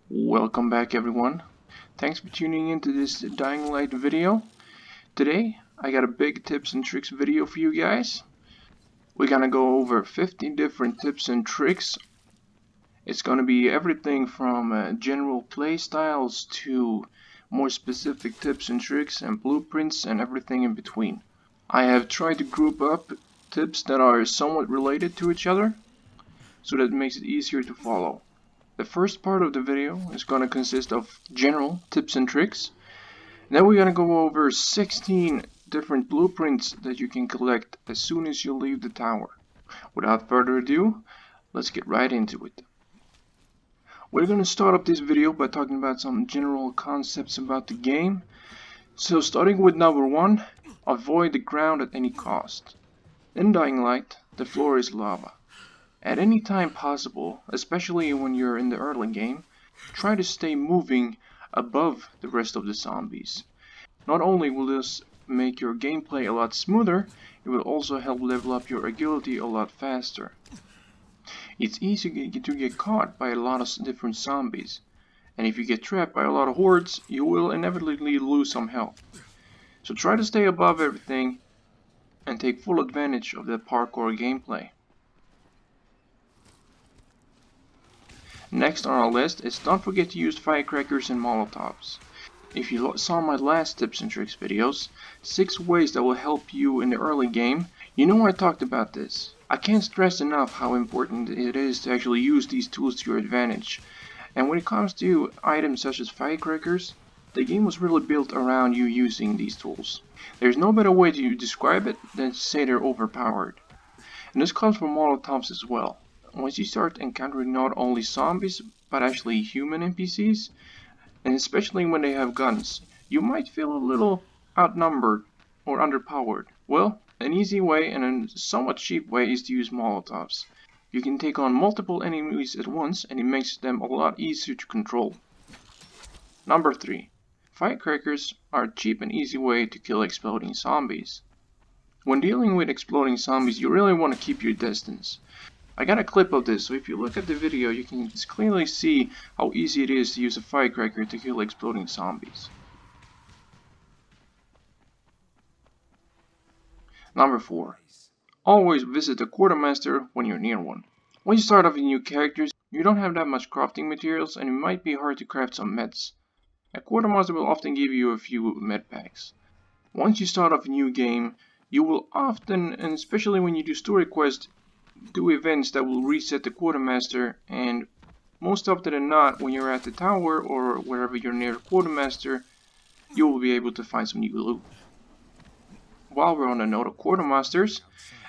Welcome back everyone. Thanks for tuning into this Dying Light video. Today I got a big tips and tricks video for you guys. We're gonna go over 15 different tips and tricks. It's gonna be everything from general play styles to more specific tips and tricks and blueprints and everything in between. I have tried to group up tips that are somewhat related to each other so that it makes it easier to follow. The first part of the video is going to consist of general tips and tricks. Then we're going to go over 16 different blueprints that you can collect as soon as you leave the tower. Without further ado, let's get right into it. We're going to start up this video by talking about some general concepts about the game. So starting with number 1, avoid the ground at any cost. In Dying Light, the floor is lava. At any time possible, especially when you're in the early game, try to stay moving above the rest of the zombies. Not only will this make your gameplay a lot smoother, it will also help level up your agility a lot faster. It's easy to get caught by a lot of different zombies, and if you get trapped by a lot of hordes, you will inevitably lose some health. So try to stay above everything and take full advantage of the parkour gameplay. Next on our list is don't forget to use Firecrackers and Molotovs. If you saw my last tips and tricks videos, 6 ways that will help you in the early game, you know I talked about this. I can't stress enough how important it is to actually use these tools to your advantage. And when it comes to items such as Firecrackers, the game was really built around you using these tools. There's no better way to describe it than to say they're overpowered. And this comes from Molotovs as well. Once you start encountering not only zombies, but actually human NPCs, and especially when they have guns, you might feel a little outnumbered or underpowered. Well, an easy way and a somewhat cheap way is to use Molotovs. You can take on multiple enemies at once and it makes them a lot easier to control. Number 3. Firecrackers are a cheap and easy way to kill exploding zombies. When dealing with exploding zombies, you really want to keep your distance. I got a clip of this, so if you look at the video you can clearly see how easy it is to use a firecracker to kill exploding zombies. Number 4. Always visit a quartermaster when you're near one. When you start off with new characters, you don't have that much crafting materials and it might be hard to craft some meds. A quartermaster will often give you a few med packs. Once you start off a new game, you will often, and especially when you do story quests, do events that will reset the quartermaster, and most often than not when you're at the tower or wherever you're near the quartermaster, you will be able to find some new loot. While we're on the note of quartermasters,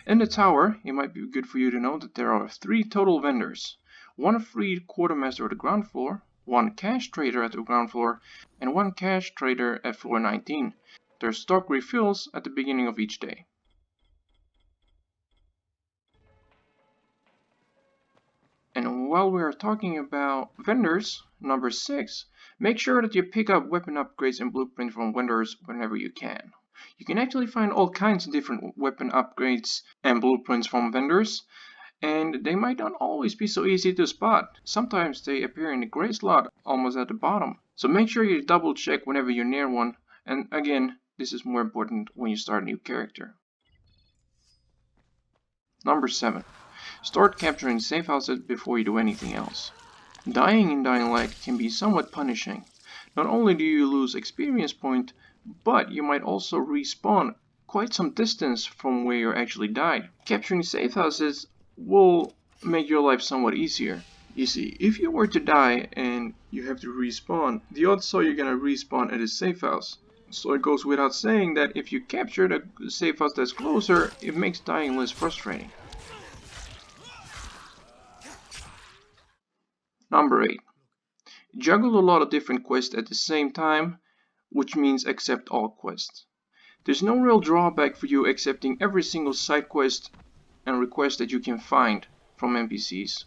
in the tower it might be good for you to know that there are 3 total vendors. 1 free quartermaster at the ground floor, 1 cash trader at the ground floor, and 1 cash trader at floor 19. Their stock refills at the beginning of each day. And while we are talking about vendors, number 6, make sure that you pick up weapon upgrades and blueprints from vendors whenever you can. You can actually find all kinds of different weapon upgrades and blueprints from vendors, and they might not always be so easy to spot. Sometimes they appear in the gray slot almost at the bottom. So make sure you double check whenever you're near one, and again, this is more important when you start a new character. Number 7. Start capturing safe houses before you do anything else. Dying in Dying Light can be somewhat punishing. Not only do you lose experience point, but you might also respawn quite some distance from where you actually died. Capturing safe houses will make your life somewhat easier. You see, if you were to die and you have to respawn, the odds are you're gonna respawn at a safe house. So it goes without saying that if you capture the safe house that's closer, it makes dying less frustrating. Number 8. Juggle a lot of different quests at the same time, which means accept all quests. There's no real drawback for you accepting every single side quest and request that you can find from NPCs.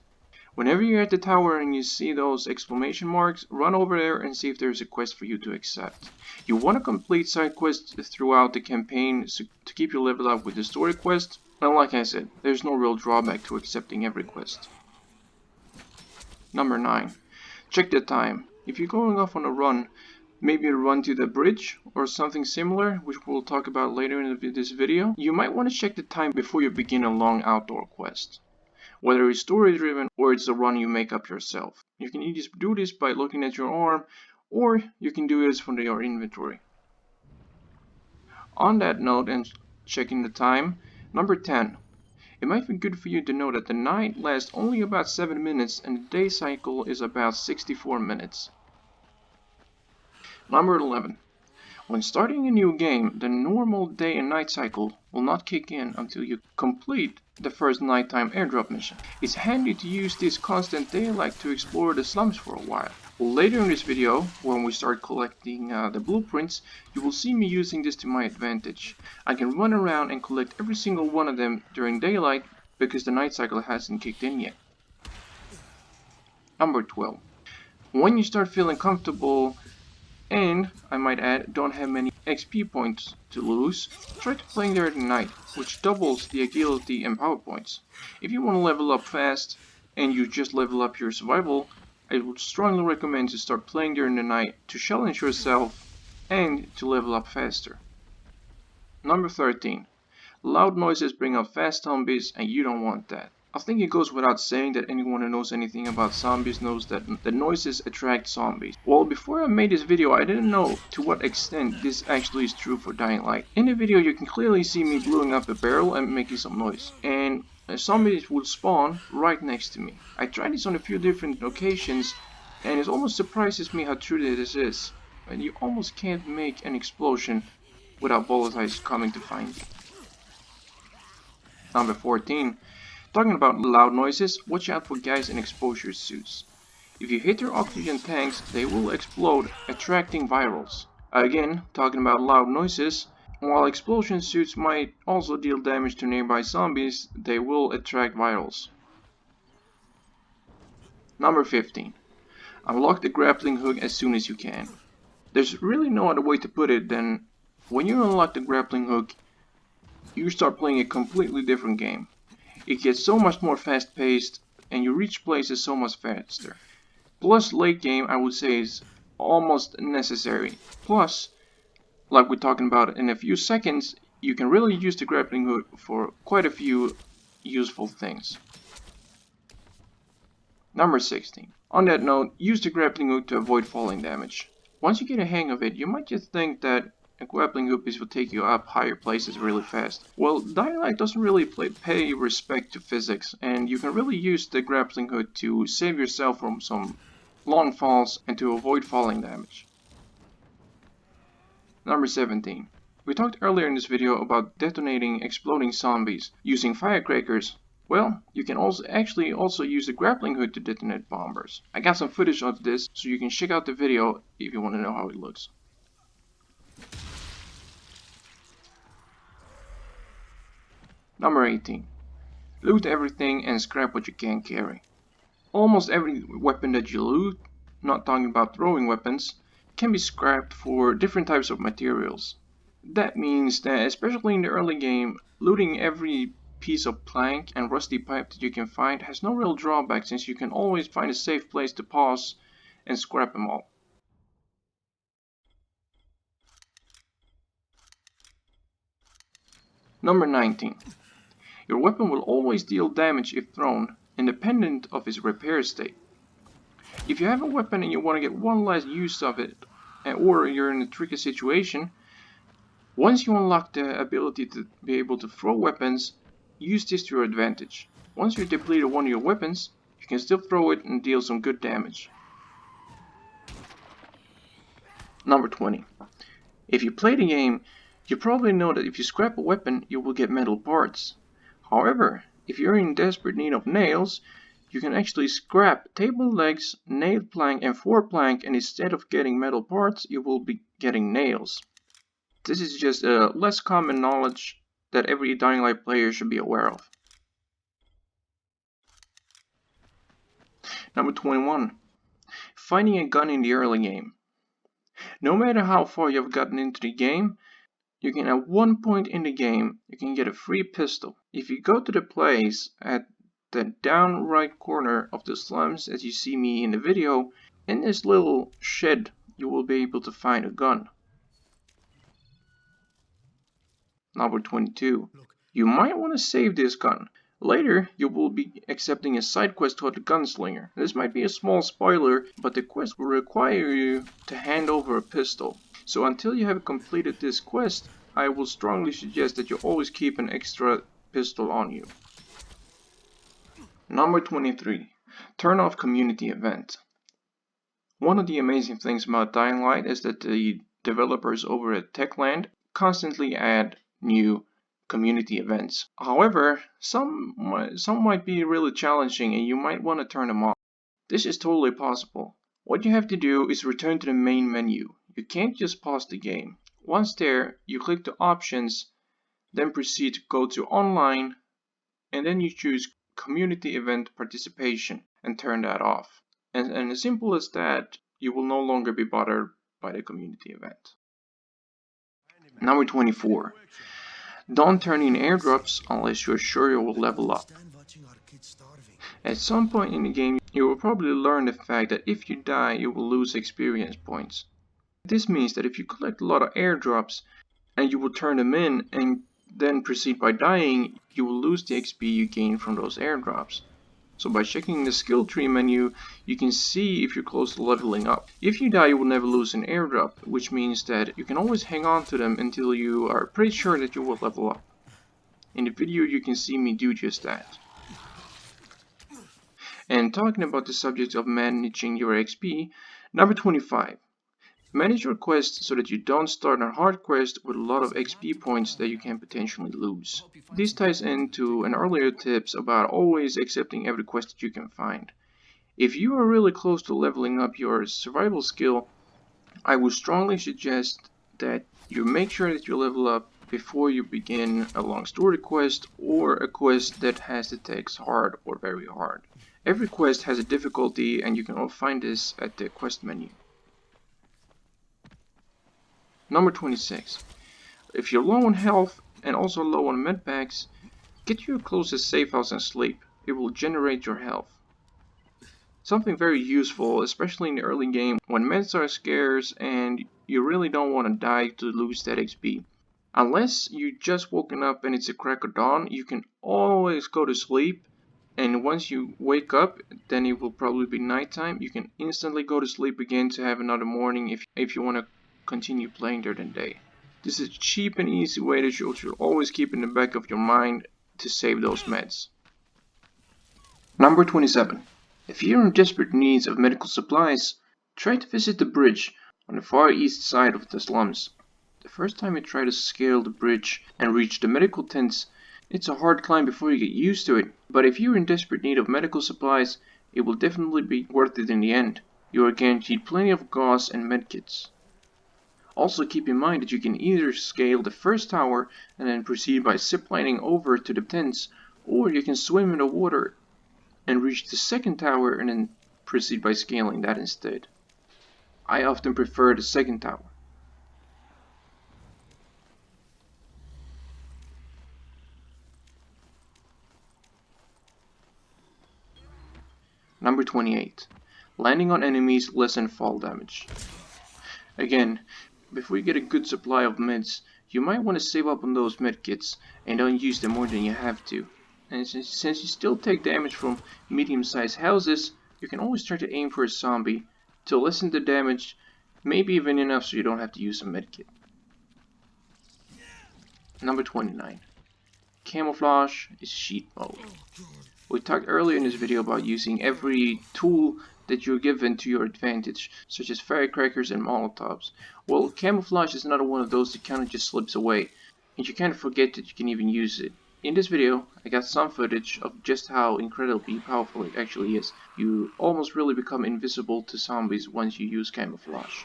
Whenever you're at the tower and you see those exclamation marks, run over there and see if there's a quest for you to accept. You want to complete side quests throughout the campaign to keep your level up with the story quest, and like I said, there's no real drawback to accepting every quest. Number 9. Check the time. If you're going off on a run, maybe a run to the bridge or something similar, which we'll talk about later in this video, you might want to check the time before you begin a long outdoor quest. Whether it's story driven or it's a run you make up yourself. You can either do this by looking at your arm, or you can do this from your inventory. On that note and checking the time, number 10. It might be good for you to know that the night lasts only about 7 minutes and the day cycle is about 64 minutes. Number 11. When starting a new game, the normal day and night cycle will not kick in until you complete the first nighttime airdrop mission. It's handy to use this constant daylight to explore the slums for a while. Later in this video, when we start collecting the blueprints, you will see me using this to my advantage. I can run around and collect every single one of them during daylight because the night cycle hasn't kicked in yet. Number 12. When you start feeling comfortable and, I might add, don't have many XP points to lose, try to play there at night, which doubles the agility and power points. If you want to level up fast and you just level up your survival, I would strongly recommend to start playing during the night to challenge yourself and to level up faster. Number 13. Loud noises bring out fast zombies and you don't want that. I think it goes without saying that anyone who knows anything about zombies knows that the noises attract zombies. Well, before I made this video, I didn't know to what extent this actually is true for Dying Light. In the video, you can clearly see me blowing up a barrel and making some noise. And zombies will spawn right next to me. I tried this on a few different occasions and it almost surprises me how true this is. And you almost can't make an explosion without volatiles coming to find you. Number 14. Talking about loud noises, watch out for guys in exposure suits. If you hit their oxygen tanks, they will explode, attracting virals. Again, talking about loud noises, while explosion suits might also deal damage to nearby zombies, they will attract virals. Number 15. Unlock the grappling hook as soon as you can. There's really no other way to put it than when you unlock the grappling hook, you start playing a completely different game. It gets so much more fast paced and you reach places so much faster. Plus late game I would say is almost necessary. Plus, like we're talking about in a few seconds, you can really use the grappling hook for quite a few useful things. Number 16. On that note, use the grappling hook to avoid falling damage. Once you get a hang of it, you might just think that a grappling hook will take you up higher places really fast. Well, Dying Light doesn't really pay respect to physics, and you can really use the grappling hook to save yourself from some long falls and to avoid falling damage. Number 17. We talked earlier in this video about detonating exploding zombies using firecrackers. Well, you can also use the grappling hook to detonate bombers. I got some footage of this, so you can check out the video if you want to know how it looks. Number 18. Loot everything and scrap what you can't carry. Almost every weapon that you loot, not talking about throwing weapons, can be scrapped for different types of materials. That means that, especially in the early game, looting every piece of plank and rusty pipe that you can find has no real drawback, since you can always find a safe place to pause and scrap them all. Number 19. Your weapon will always deal damage if thrown, independent of its repair state. If you have a weapon and you want to get one last use of it, or you're in a tricky situation, once you unlock the ability to be able to throw weapons, use this to your advantage. Once you depleted one of your weapons, you can still throw it and deal some good damage. Number 20. If you play the game, you probably know that if you scrap a weapon, you will get metal parts. However, if you're in desperate need of nails, you can actually scrap table legs, nailed plank and floor plank, and instead of getting metal parts, you will be getting nails. This is just less common knowledge that every Dying Light player should be aware of. Number 21. Finding a gun in the early game. No matter how far you've gotten into the game, you can at one point in the game, you can get a free pistol. If you go to the place at the down right corner of the slums as you see me in the video, In this little shed you will be able to find a gun. Number 22. You might want to save this gun. Later, you will be accepting a side quest called the Gunslinger. This might be a small spoiler, but the quest will require you to hand over a pistol. So until you have completed this quest, I will strongly suggest that you always keep an extra pistol on you. Number 23. Turn off community event. One of the amazing things about Dying Light is that the developers over at Techland constantly add new community events. However, some might be really challenging and you might want to turn them off. This is totally possible. What you have to do is return to the main menu. You can't just pause the game. Once there, you click the options, then proceed to go to online, and then you choose community event participation and turn that off. And as simple as that, you will no longer be bothered by the community event. Number 24. Don't turn in airdrops unless you're sure you will level up. At some point in the game, you will probably learn the fact that if you die, you will lose experience points. This means that if you collect a lot of airdrops and you will turn them in and then proceed by dying, you will lose the XP you gain from those airdrops. So by checking the skill tree menu, you can see if you're close to leveling up. If you die, you will never lose an airdrop, which means that you can always hang on to them until you are pretty sure that you will level up. In the video you can see me do just that. And talking about the subject of managing your XP, number 25. Manage your quests so that you don't start a hard quest with a lot of XP points that you can potentially lose. This ties into an earlier tips about always accepting every quest that you can find. If you are really close to leveling up your survival skill, I would strongly suggest that you make sure that you level up before you begin a long story quest or a quest that has the text hard or very hard. Every quest has a difficulty and you can all find this at the quest menu. Number 26. If you're low on health and also low on medpacks, get to your closest safe house and sleep. It will generate your health. Something very useful, especially in the early game when meds are scarce and you really don't want to die to lose that XP. Unless you just woken up and it's a crack of dawn, you can always go to sleep, and once you wake up, then it will probably be nighttime. You can instantly go to sleep again to have another morning if you want to continue playing during the day. This is a cheap and easy way that you should always keep in the back of your mind to save those meds. Number 27. If you're in desperate needs of medical supplies, try to visit the bridge on the far east side of the slums. The first time you try to scale the bridge and reach the medical tents, it's a hard climb before you get used to it, but if you're in desperate need of medical supplies, it will definitely be worth it in the end. You are guaranteed plenty of gauze and medkits. Also keep in mind that you can either scale the first tower and then proceed by ziplining over to the tents, or you can swim in the water and reach the second tower and then proceed by scaling that instead. I often prefer the second tower. Number 28. Landing on enemies lessen fall damage. Again, before you get a good supply of meds, you might want to save up on those medkits and don't use them more than you have to. And since you still take damage from medium-sized houses, you can always try to aim for a zombie to lessen the damage, maybe even enough so you don't have to use a medkit. Number 29. Camouflage is cheat mode. We talked earlier in this video about using every tool that you're given to your advantage, such as Firecrackers and Molotovs. Well, camouflage is another one of those that kind of just slips away, and you kind of forget that you can even use it. In this video, I got some footage of just how incredibly powerful it actually is. You almost really become invisible to zombies once you use camouflage.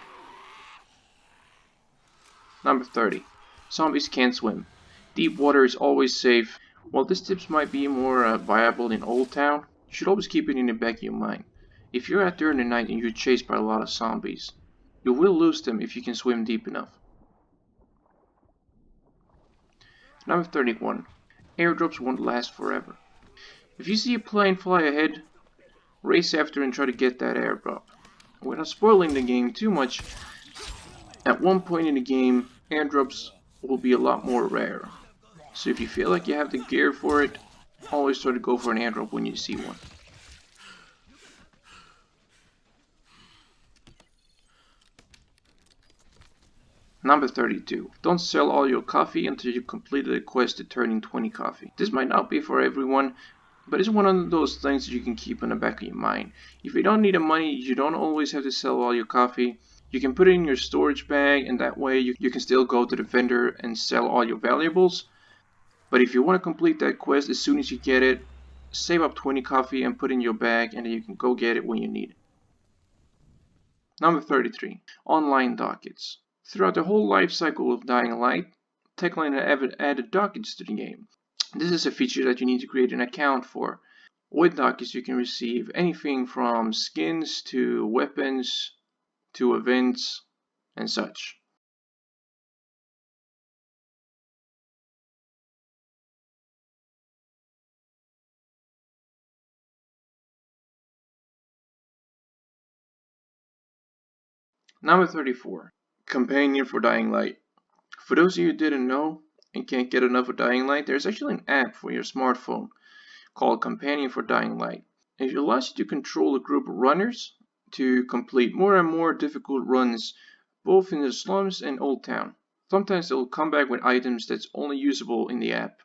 Number 30. Zombies can't swim. Deep water is always safe. While this tips might be more viable in Old Town, you should always keep it in the back of your mind. If you're out during the night and you're chased by a lot of zombies, you will lose them if you can swim deep enough. Number 31. Airdrops won't last forever. If you see a plane fly ahead, race after and try to get that airdrop. without spoiling the game too much, at one point in the game, airdrops will be a lot more rare. So if you feel like you have the gear for it, always try to go for an airdrop when you see one. Number 32. Don't sell all your coffee until you completed a quest to turn in 20 coffee. This might not be for everyone, but it's one of those things that you can keep in the back of your mind. If you don't need the money, you don't always have to sell all your coffee. You can put it in your storage bag, and that way you can still go to the vendor and sell all your valuables. But if you want to complete that quest as soon as you get it, save up 20 coffee and put it in your bag, and then you can go get it when you need it. Number 33. Online Dockets. Throughout the whole life cycle of Dying Light, Techland added Dockets to the game. This is a feature that you need to create an account for. With Dockets you can receive anything from skins to weapons to events and such. Number 34. Companion for Dying Light. For those of you who didn't know and can't get enough of Dying Light, there's actually an app for your smartphone called Companion for Dying Light. It allows you to control a group of runners to complete more and more difficult runs both in the slums and Old Town. Sometimes they'll come back with items that's only usable in the app,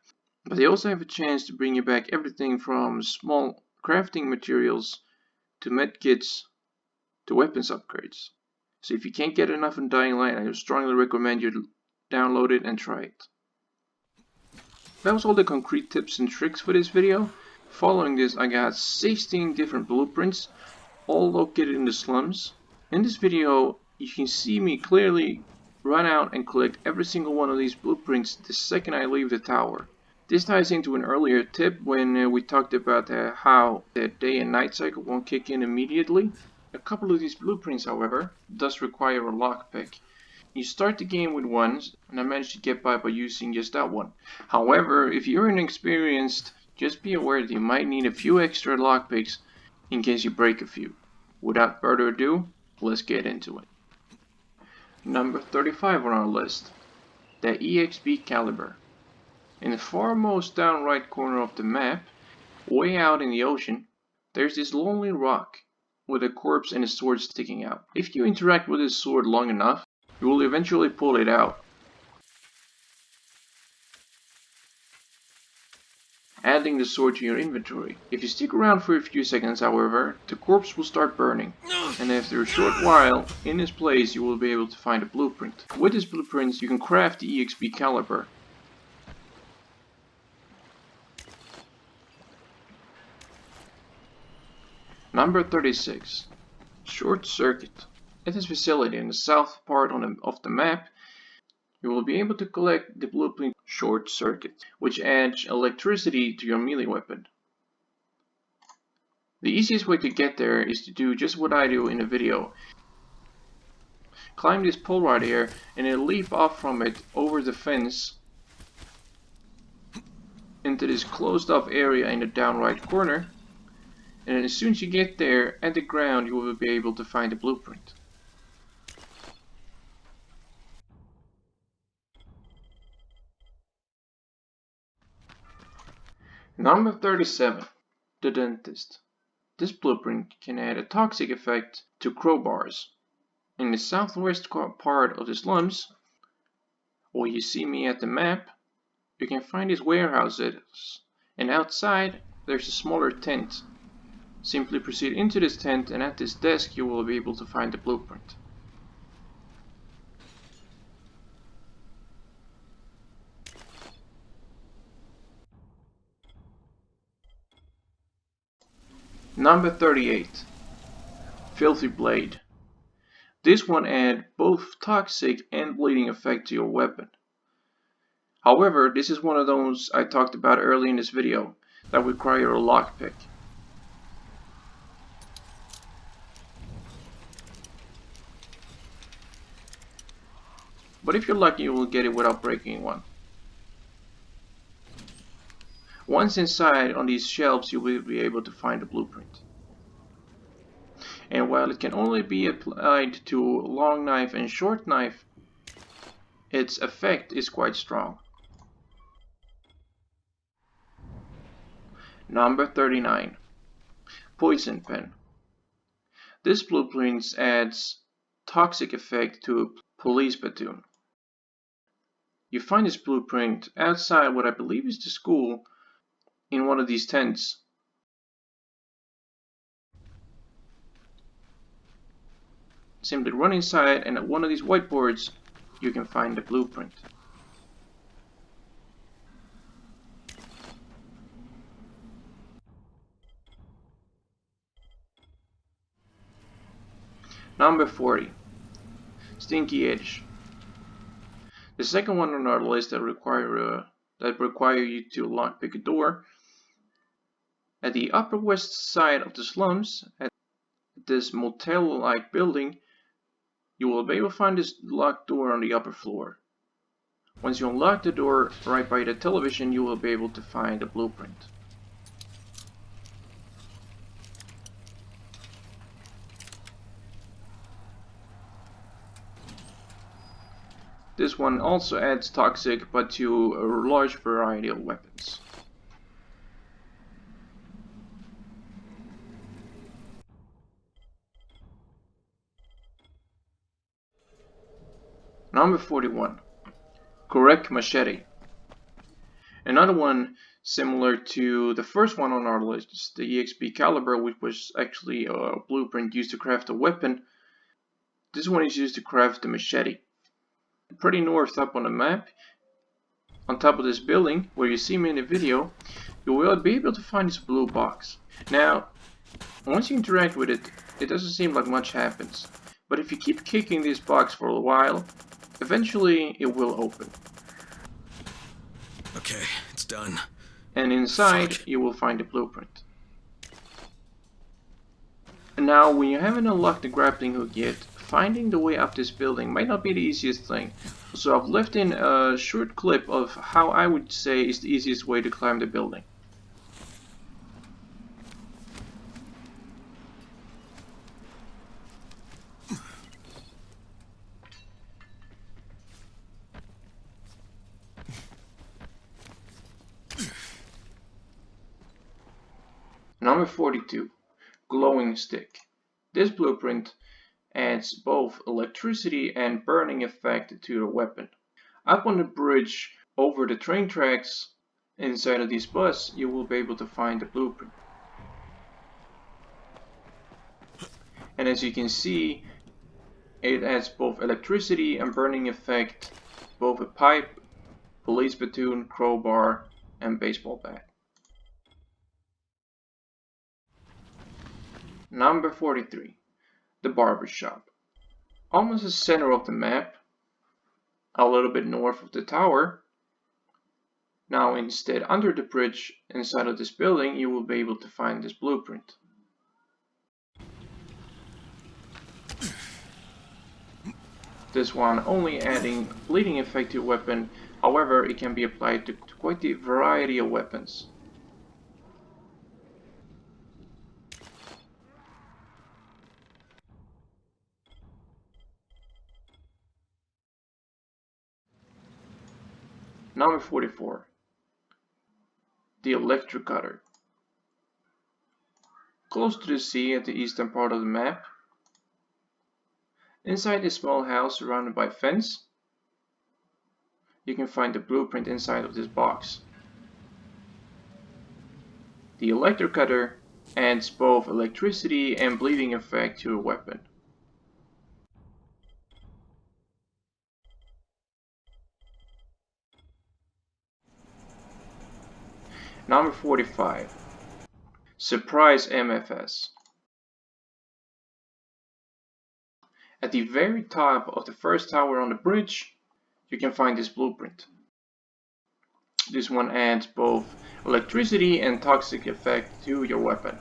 but they also have a chance to bring you back everything from small crafting materials to medkits to weapons upgrades. So if you can't get enough in Dying Light, I would strongly recommend you download it and try it. That was all the concrete tips and tricks for this video. Following this, I got 16 different blueprints, all located in the slums. In this video, you can see me clearly run out and collect every single one of these blueprints the second I leave the tower. This ties into an earlier tip when we talked about how the day and night cycle won't kick in immediately. A couple of these blueprints, however, does require a lockpick. You start the game with one, and I managed to get by using just that one. However, if you're inexperienced, just be aware that you might need a few extra lockpicks in case you break a few. Without further ado, let's get into it. Number 35 on our list, the EXPcalibur. In the farmost down right corner of the map, way out in the ocean, there's this lonely rock with a corpse and a sword sticking out. If you interact with this sword long enough, you will eventually pull it out, adding the sword to your inventory. If you stick around for a few seconds, however, the corpse will start burning, and after a short while, in its place you will be able to find a blueprint. With this blueprint you can craft the EXPcalibur. Number 36. Short Circuit. At this facility in the south part of the map, you will be able to collect the blueprint Short Circuit, which adds electricity to your melee weapon. The easiest way to get there is to do just what I do in the video. Climb this pole right here and then leap off from it over the fence into this closed off area in the down right corner. And as soon as you get there, at the ground, you will be able to find the blueprint. Number 37. The Dentist. This blueprint can add a toxic effect to crowbars. In the southwest part of the slums, where you see me at the map, you can find these warehouses, and outside there's a smaller tent. Simply proceed into this tent, and at this desk you will be able to find the blueprint. Number 38. Filthy Blade. This one adds both toxic and bleeding effect to your weapon. However, this is one of those I talked about early in this video that require a lockpick. But if you're lucky, you will get it without breaking one. Once inside on these shelves, you will be able to find the blueprint. And while it can only be applied to long knife and short knife, its effect is quite strong. Number 39. Poison Pen. This blueprint adds toxic effect to a police platoon. You find this blueprint outside what I believe is the school in one of these tents. Simply run inside and at one of these whiteboards you can find the blueprint. Number 40. Stinky Edge. The second one on our list that require you to lockpick a door. At the upper west side of the slums, at this motel-like building, you will be able to find this locked door on the upper floor. Once you unlock the door right by the television, you will be able to find the blueprint. This one also adds toxic, but to a large variety of weapons. Number 41. Korek Machete. Another one similar to the first one on our list, the EXPcalibur, which was actually a blueprint used to craft a weapon. This one is used to craft the machete. Pretty north up on the map, on top of this building, where you see me in the video, you will be able to find this blue box. Now, once you interact with it, it doesn't seem like much happens. But if you keep kicking this box for a while, eventually it will open. Okay, it's done. And inside, you will find the blueprint. And now, when you haven't unlocked the grappling hook yet, finding the way up this building might not be the easiest thing. So I've left in a short clip of how I would say is the easiest way to climb the building. Number 42. Glowing Stick. This blueprint adds both electricity and burning effect to your weapon. Up on the bridge over the train tracks inside of this bus, you will be able to find the blueprint. And as you can see, it adds both electricity and burning effect, both a pipe, police platoon, crowbar, and baseball bat. Number 43. The Barbershop. Almost the center of the map, a little bit north of the tower. Now instead under the bridge inside of this building, you will be able to find this blueprint. This one only adding bleeding effect to your weapon, however it can be applied to quite a variety of weapons. Number 44. The Electricutter. Close to the sea at the eastern part of the map. Inside this small house surrounded by a fence, you can find the blueprint inside of this box. The Electricutter adds both electricity and bleeding effect to a weapon. Number 45. Surprise MFS. At the very top of the first tower on the bridge, you can find this blueprint. This one adds both electricity and toxic effect to your weapon.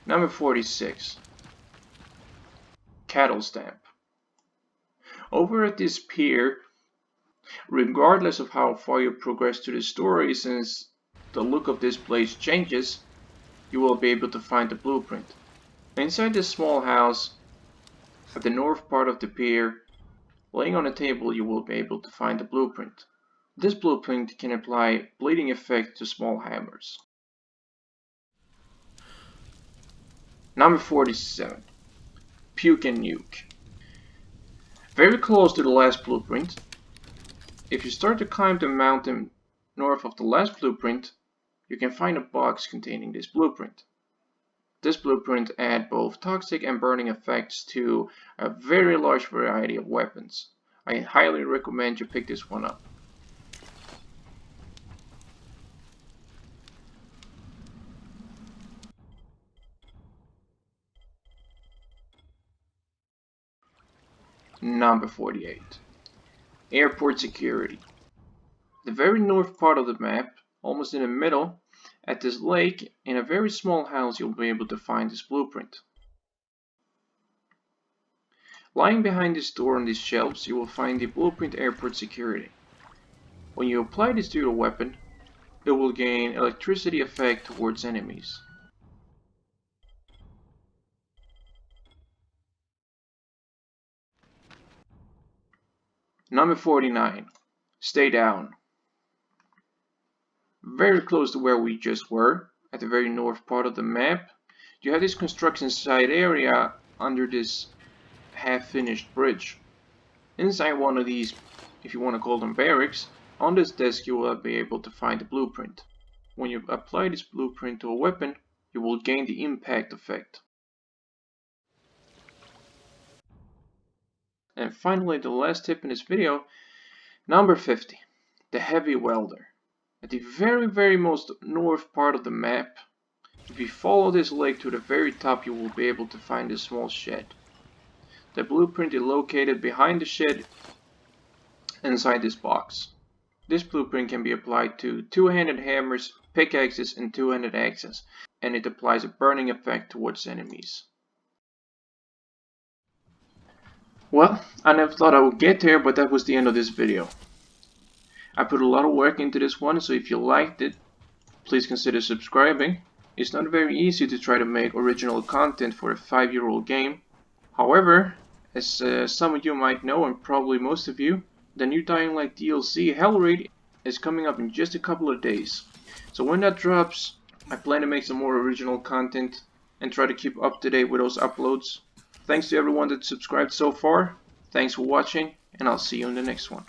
Number 46. Cattle Stamp. Over at this pier, Regardless of how far you progress to the story, since the look of this place changes, you will be able to find the blueprint. Inside this small house, at the north part of the pier, laying on a table, you will be able to find the blueprint. This blueprint can apply bleeding effect to small hammers. Number 47. Puke'N'Nuke. Very close to the last blueprint. If you start to climb the mountain north of the last blueprint, you can find a box containing this blueprint. This blueprint adds both toxic and burning effects to a very large variety of weapons. I highly recommend you pick this one up. Number 48. Airport security. The very north part of the map, almost in the middle, at this lake, in a very small house, you'll be able to find this blueprint. Lying behind this door on these shelves, you will find the blueprint airport security. When you apply this to your weapon, it will gain electricity effect towards enemies. Number 49. Stay down. Very close to where we just were, at the very north part of the map, you have this construction site area under this half-finished bridge. Inside one of these, if you want to call them barracks, on this desk you will be able to find the blueprint. When you apply this blueprint to a weapon, you will gain the impact effect. And finally, the last tip in this video, number 50, the heavy welder. At the very most north part of the map, if you follow this lake to the very top, you will be able to find a small shed. The blueprint is located behind the shed inside this box. This blueprint can be applied to two-handed hammers, pickaxes and two-handed axes, and it applies a burning effect towards enemies. Well, I never thought I would get there, but that was the end of this video. I put a lot of work into this one, so if you liked it, please consider subscribing. It's not very easy to try to make original content for a 5-year-old game. However, as some of you might know, and probably most of you, the new Dying Light DLC Hell Raid is coming up in just a couple of days. So when that drops, I plan to make some more original content and try to keep up to date with those uploads. Thanks to everyone that subscribed so far. Thanks for watching, and I'll see you in the next one.